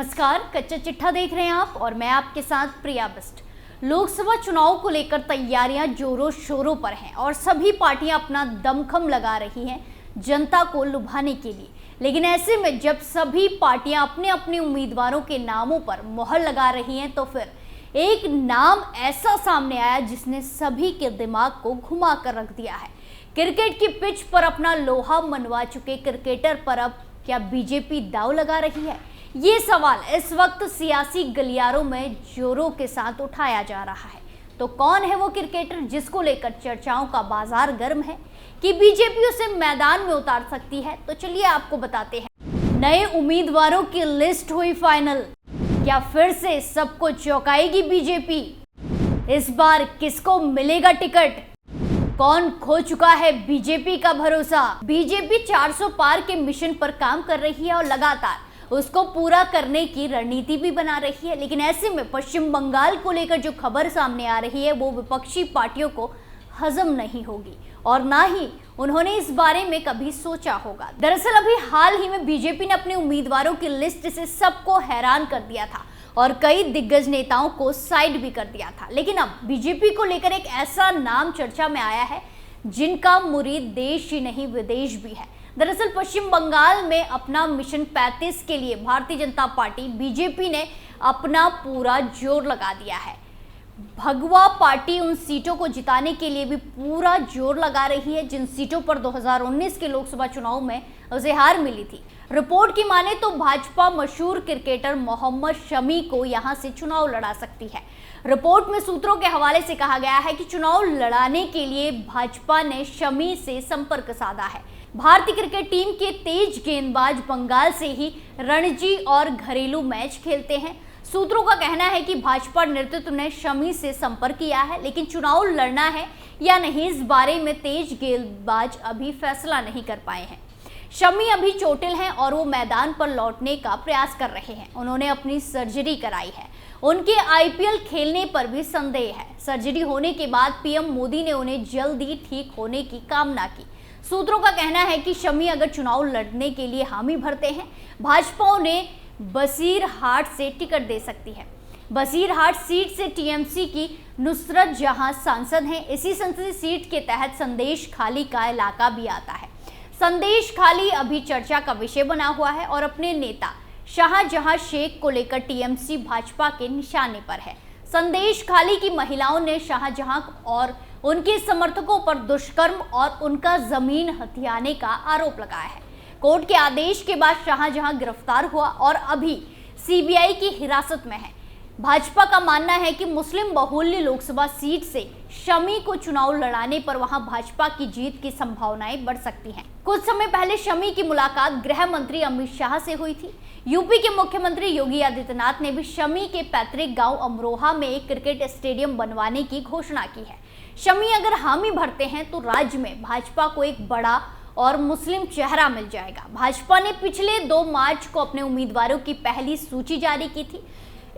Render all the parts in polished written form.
नमस्कार, कच्चा चिट्ठा देख रहे हैं आप और मैं आपके साथ प्रिया बिस्ट। लोकसभा चुनाव को लेकर तैयारियां जोरों शोरों पर हैं और सभी पार्टियां अपना दमखम लगा रही हैं जनता को लुभाने के लिए। लेकिन ऐसे में जब सभी पार्टियां अपने अपने उम्मीदवारों के नामों पर मोहर लगा रही हैं तो फिर एक नाम ऐसा सामने आया जिसने सभी के दिमाग को घुमा कर रख दिया है। क्रिकेट की पिच पर अपना लोहा मनवा चुके क्रिकेटर पर अब क्या बीजेपी दांव लगा रही है? ये सवाल इस वक्त सियासी गलियारों में जोरों के साथ उठाया जा रहा है। तो कौन है वो क्रिकेटर जिसको लेकर चर्चाओं का बाजार गर्म है कि बीजेपी उसे मैदान में उतार सकती है? तो चलिए आपको बताते हैं। नए उम्मीदवारों की लिस्ट हुई फाइनल। क्या फिर से सबको चौंकाएगी बीजेपी? इस बार किसको मिलेगा टिकट? कौन खो चुका है बीजेपी का भरोसा? बीजेपी 400 पार के मिशन पर काम कर रही है और लगातार उसको पूरा करने की रणनीति भी बना रही है। लेकिन ऐसे में पश्चिम बंगाल को लेकर जो खबर सामने आ रही है वो विपक्षी पार्टियों को हजम नहीं होगी और ना ही उन्होंने इस बारे में कभी सोचा होगा। दरअसल अभी हाल ही में बीजेपी ने अपने उम्मीदवारों की लिस्ट से सबको हैरान कर दिया था और कई दिग्गज नेताओं को साइड भी कर दिया था। लेकिन अब बीजेपी को लेकर एक ऐसा नाम चर्चा में आया है जिनका मुरीद देश ही नहीं विदेश भी है। दरअसल पश्चिम बंगाल में अपना मिशन 35 के लिए भारतीय जनता पार्टी बीजेपी ने अपना पूरा जोर लगा दिया है। भगवा पार्टी उन सीटों को जिताने के लिए भी पूरा जोर लगा रही है जिन सीटों पर 2019 के लोकसभा चुनाव में उसे हार मिली थी। रिपोर्ट की माने तो भाजपा मशहूर क्रिकेटर मोहम्मद शमी को यहां से चुनाव लड़ा सकती है। रिपोर्ट में सूत्रों के हवाले से कहा गया है कि चुनाव लड़ाने के लिए भाजपा ने शमी से संपर्क साधा है। भारतीय क्रिकेट टीम के तेज गेंदबाज बंगाल से ही रणजी और घरेलू मैच खेलते हैं। सूत्रों का कहना है कि भाजपा नेतृत्व ने शमी से संपर्क किया है, लेकिन चुनाव लड़ना है या नहीं इस बारे में तेज गेंदबाज अभी फैसला नहीं कर पाए हैं। शमी अभी चोटिल हैं और वो मैदान पर लौटने का प्रयास कर रहे हैं। उन्होंने अपनी सर्जरी कराई है। उनके आईपीएल खेलने पर भी संदेह है। सर्जरी होने के बाद पीएम मोदी ने उन्हें जल्दी ठीक होने की कामना की। सूत्रों का कहना है कि शमी अगर चुनाव लड़ने के लिए हामी भरते हैं, भाजपा उन्हें बसीरहाट से टिकट दे सकती है। बसीरहाट सीट से टीएमसी की नुसरत जहां सांसद हैं। इसी संसदीय सीट के तहत संदेश खाली का इलाका भी आता है। संदेश खाली अभी चर्चा का विषय बना हुआ है और अपने नेता शाहजहां शेख को लेकर टीएमसी भाजपा के निशाने पर है। संदेश खाली की महिलाओं ने शाहजहां और उनके समर्थकों पर दुष्कर्म और उनका जमीन हथियाने का आरोप लगाया है। कोर्ट के आदेश के बाद शाहजहां गिरफ्तार हुआ और अभी सीबीआई की हिरासत में है। भाजपा का मानना है कि मुस्लिम बहुल्य लोकसभा सीट से शमी को चुनाव लड़ाने पर वहां भाजपा की जीत की संभावनाएं बढ़ सकती हैं। कुछ समय पहले शमी की मुलाकात गृह मंत्री अमित शाह से हुई थी। यूपी के मुख्यमंत्री योगी आदित्यनाथ ने भी शमी के पैतृक गांव अमरोहा में एक क्रिकेट स्टेडियम बनवाने की घोषणा की है। शमी अगर हामी भरते हैं तो राज्य में भाजपा को एक बड़ा और मुस्लिम चेहरा मिल जाएगा। भाजपा ने पिछले 2 मार्च को अपने उम्मीदवारों की पहली सूची जारी की थी।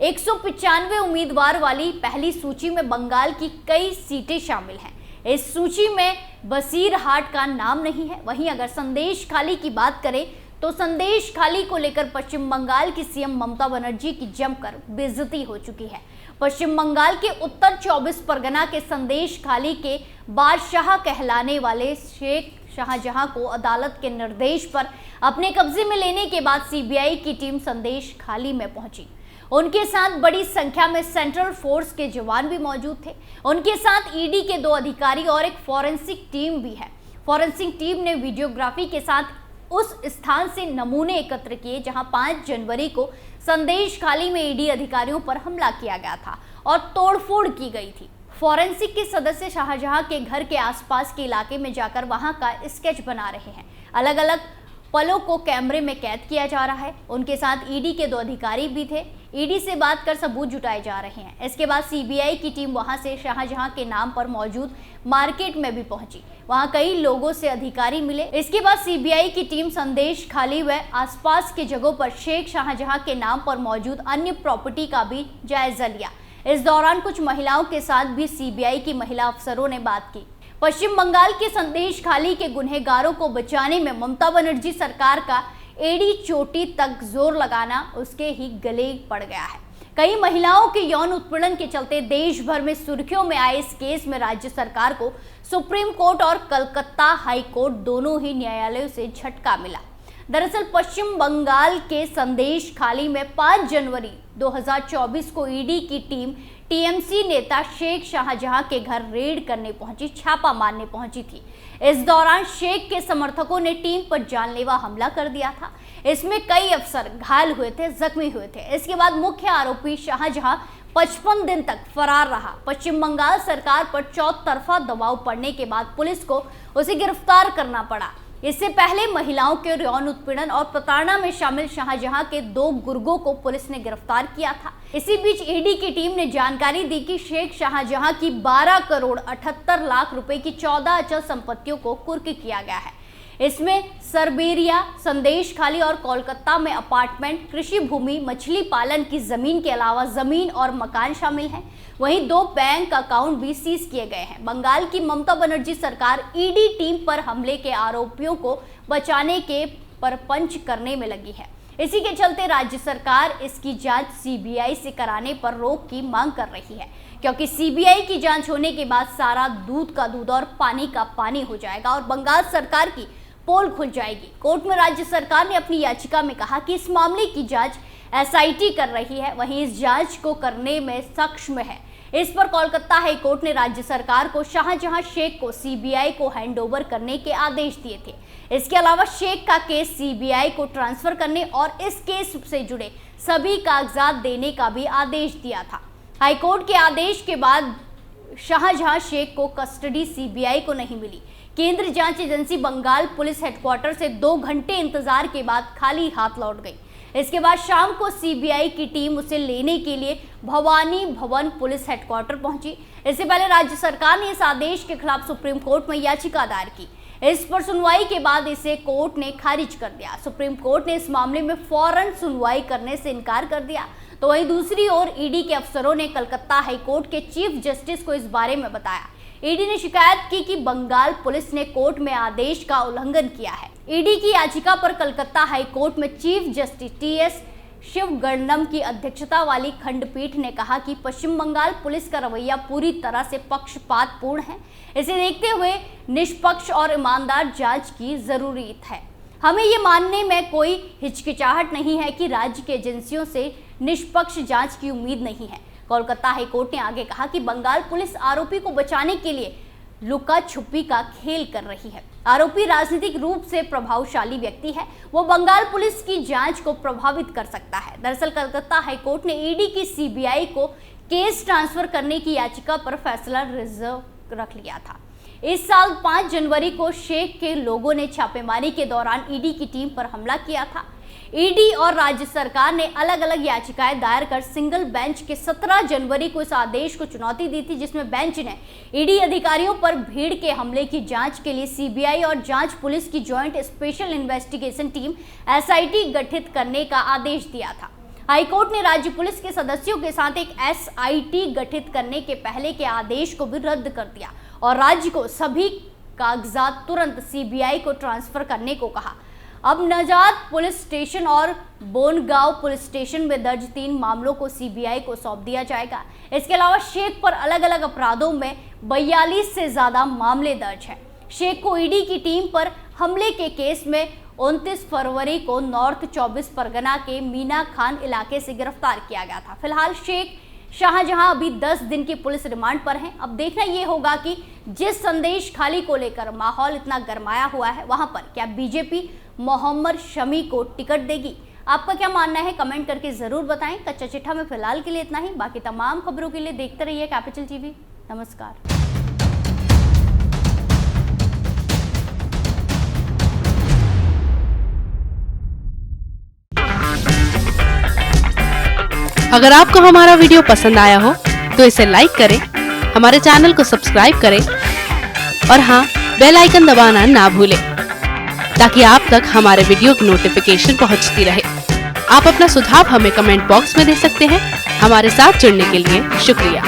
195 उम्मीदवार वाली पहली सूची में बंगाल की कई सीटें शामिल हैं। इस सूची में बसीरहाट का नाम नहीं है। वहीं अगर संदेश खाली की बात करें तो संदेश खाली को लेकर पश्चिम बंगाल की सीएम ममता बनर्जी की जमकर बेइज्जती हो चुकी है। पश्चिम बंगाल के उत्तर 24 परगना के संदेश खाली के बादशाह कहलाने वाले शेख शाहजहां को अदालत के निर्देश पर अपने कब्जे में लेने के बाद सीबीआई की टीम संदेश खाली में पहुंची। उनके साथ बड़ी संख्या में सेंट्रल फोर्स के जवान भी मौजूद थे। उनके साथ ईडी के 2 अधिकारी और एक फॉरेंसिक टीम भी है। फॉरेंसिक टीम ने वीडियोग्राफी के साथ उस स्थान से नमूने एकत्र किए जहां 5 जनवरी को संदेश खाली में ईडी अधिकारियों पर हमला किया गया था और तोड़फोड़ की गई थी। फॉरेंसिक के सदस्य शाहजहां के घर के आसपास के इलाके में जाकर वहां का स्केच बना रहे हैं। अलग अलग पलों को कैमरे में कैद किया जा रहा है। उनके साथ ईडी के 2 अधिकारी भी थे। ईडी से बात कर सबूत जुटाए जा रहे हैं। इसके बाद सीबीआई की टीम वहां से शाहजहां के नाम पर मौजूद मार्केट में भी पहुंची। वहां कई लोगों से अधिकारी मिले। इसके बाद सीबीआई की टीम संदेश खाली व आसपास के जगहों पर शेख शाहजहां के नाम पर मौजूद अन्य प्रॉपर्टी का भी जायजा लिया। इस दौरान कुछ महिलाओं के साथ भी सीबीआई की महिला अफसरों ने बात की। पश्चिम बंगाल के संदेश खाली के गुनहगारों को बचाने में ममता बनर्जी सरकार का एड़ी चोटी तक जोर लगाना उसके ही गले पड़ गया है। कई महिलाओं के यौन उत्पीड़न के चलते देश भर में सुर्खियों में आए इस केस में राज्य सरकार को सुप्रीम कोर्ट और कलकत्ता हाई कोर्ट दोनों ही न्यायालयों से झटका मिला। दरअसल पश्चिम बंगाल के संदेशखाली में 5 जनवरी 2024 को ईडी की टीम टीएमसी नेता शेख शाहजहां के घर रेड करने पहुंची, छापा मारने पहुंची थी। इस दौरान शेख के समर्थकों ने टीम पर जानलेवा हमला कर दिया था। इसमें कई अफसर घायल हुए थे, जख्मी हुए थे। इसके बाद मुख्य आरोपी शाहजहां 55 दिन तक फरार रहा। पश्चिम बंगाल सरकार पर चौतरफा दबाव पड़ने के बाद पुलिस को उसे गिरफ्तार करना पड़ा। इससे पहले महिलाओं के यौन उत्पीड़न और प्रताड़ना में शामिल शाहजहां के 2 गुर्गों को पुलिस ने गिरफ्तार किया था। इसी बीच ईडी की टीम ने जानकारी दी कि शेख शाहजहां की 12 करोड़ 78 लाख रुपए की 14 अचल संपत्तियों को कुर्क किया गया है। इसमें सरबेरिया, संदेशखाली और कोलकाता में अपार्टमेंट, कृषि भूमि, मछली पालन की जमीन के अलावा जमीन और मकान शामिल हैं। वहीं 2 बैंक अकाउंट भी सीज किए गए हैं। बंगाल की ममता बनर्जी सरकार ईडी टीम पर हमले के आरोपियों को बचाने के परपंच करने में लगी है। इसी के चलते राज्य सरकार इसकी जांच सीबीआई से कराने पर रोक की मांग कर रही है, क्योंकि सीबीआई की जांच होने के बाद सारा दूध का दूध और पानी का पानी हो जाएगा और बंगाल सरकार की पोल खुल जाएगी। कोर्ट में राज्य सरकार ने अपनी याचिका में कहा कि इस मामले की जांच एसआईटी कर रही है, वहीं इस जांच को करने में सक्षम है। इस पर कोलकाता हाई कोर्ट ने राज्य सरकार को शाहजहां शेख को सीबीआई को हैंडओवर करने के आदेश दिए थे। इसके अलावा शेख का केस सीबीआई को ट्रांसफर करने और इस केस से जुड़े सभी कागजात देने का भी आदेश दिया था। हाईकोर्ट के आदेश के बाद शाहजहां शेख को कस्टडी सीबीआई को नहीं मिली। केंद्रीय जांच एजेंसी बंगाल पुलिस हेडक्वार्टर से 2 घंटे इंतजार के बाद खाली हाथ लौट गई। इसके बाद शाम को सीबीआई की टीम उसे लेने के लिए भवानी भवन पुलिस हेडक्वार्टर पहुंची। इससे पहले राज्य सरकार ने इस आदेश के खिलाफ सुप्रीम कोर्ट में याचिका दायर की। इस पर सुनवाई के बाद इसे कोर्ट ने खारिज कर दिया। सुप्रीम कोर्ट ने इस मामले में फौरन सुनवाई करने से इनकार कर दिया। तो वहीं दूसरी ओर ईडी के अफसरों ने कलकत्ता हाई कोर्ट के चीफ जस्टिस को इस बारे में बताया। ईडी ने शिकायत की कि बंगाल पुलिस ने कोर्ट में आदेश का उल्लंघन किया है। ईडी की याचिका पर कलकत्ता हाई कोर्ट में चीफ जस्टिस टीएस शिवगणम की अध्यक्षता वाली खंडपीठ ने कहा कि पश्चिम बंगाल पुलिस का रवैया पूरी तरह से पक्षपातपूर्ण है। इसे देखते हुए निष्पक्ष और ईमानदार जांच की जरूरत है। हमें ये मानने में कोई हिचकिचाहट नहीं है कि राज्य की एजेंसियों से निष्पक्ष जांच की उम्मीद नहीं है। कोलकाता हाई कोर्ट ने आगे कहा कि बंगाल पुलिस आरोपी को बचाने के लिए लुका छुपी का खेल कर रही है। आरोपी राजनीतिक रूप से प्रभावशाली व्यक्ति है, वो बंगाल पुलिस की जांच को प्रभावित कर सकता है। दरअसल कलकत्ता हाई कोर्ट ने ईडी की सीबीआई को केस ट्रांसफर करने की याचिका पर फैसला रिजर्व रख लिया था। इस साल 5 जनवरी को शेख के लोगों ने छापेमारी के दौरान ईडी की टीम पर हमला किया था। ईडी और राज्य सरकार ने अलग अलग याचिकाएं दायर कर सिंगल बेंच के 17 जनवरी को इस आदेश को चुनौती दी थी, जिसमें बेंच ने ईडी अधिकारियों पर भीड़ के हमले की जांच के लिए सीबीआई और जांच पुलिस की joint special investigation team SIT गठित करने का आदेश दिया था। हाईकोर्ट ने राज्य पुलिस के सदस्यों के साथ एक एसआईटी गठित करने के पहले के आदेश को भी रद्द कर दिया और राज्य को सभी कागजात तुरंत सीबीआई को ट्रांसफर करने को कहा। अब नजात पुलिस स्टेशन और बोनगांव पुलिस स्टेशन में दर्ज 3 मामलों को सीबीआई को सौंप दिया जाएगा। इसके अलावा शेख पर अलग अलग अपराधों में 42 से ज्यादा मामले दर्ज हैं। शेख को ईडी की टीम पर हमले के केस में 29 फरवरी को नॉर्थ 24 परगना के मीना खान इलाके से गिरफ्तार किया गया था। फिलहाल शेख शाहजहां अभी 10 दिन की पुलिस रिमांड पर हैं। अब देखना ये होगा कि जिस संदेशखाली को लेकर माहौल इतना गरमाया हुआ है, वहां पर क्या बीजेपी मोहम्मद शमी को टिकट देगी? आपका क्या मानना है कमेंट करके जरूर बताएं। कच्चा चिट्ठा में फिलहाल के लिए इतना ही। बाकी तमाम खबरों के लिए देखते रहिए कैपिटल टीवी। नमस्कार। अगर आपको हमारा वीडियो पसंद आया हो तो इसे लाइक करें, हमारे चैनल को सब्सक्राइब करें और हाँ, बेल आइकन दबाना ना भूलें ताकि आप तक हमारे वीडियो की नोटिफिकेशन पहुंचती रहे। आप अपना सुझाव हमें कमेंट बॉक्स में दे सकते हैं। हमारे साथ जुड़ने के लिए शुक्रिया।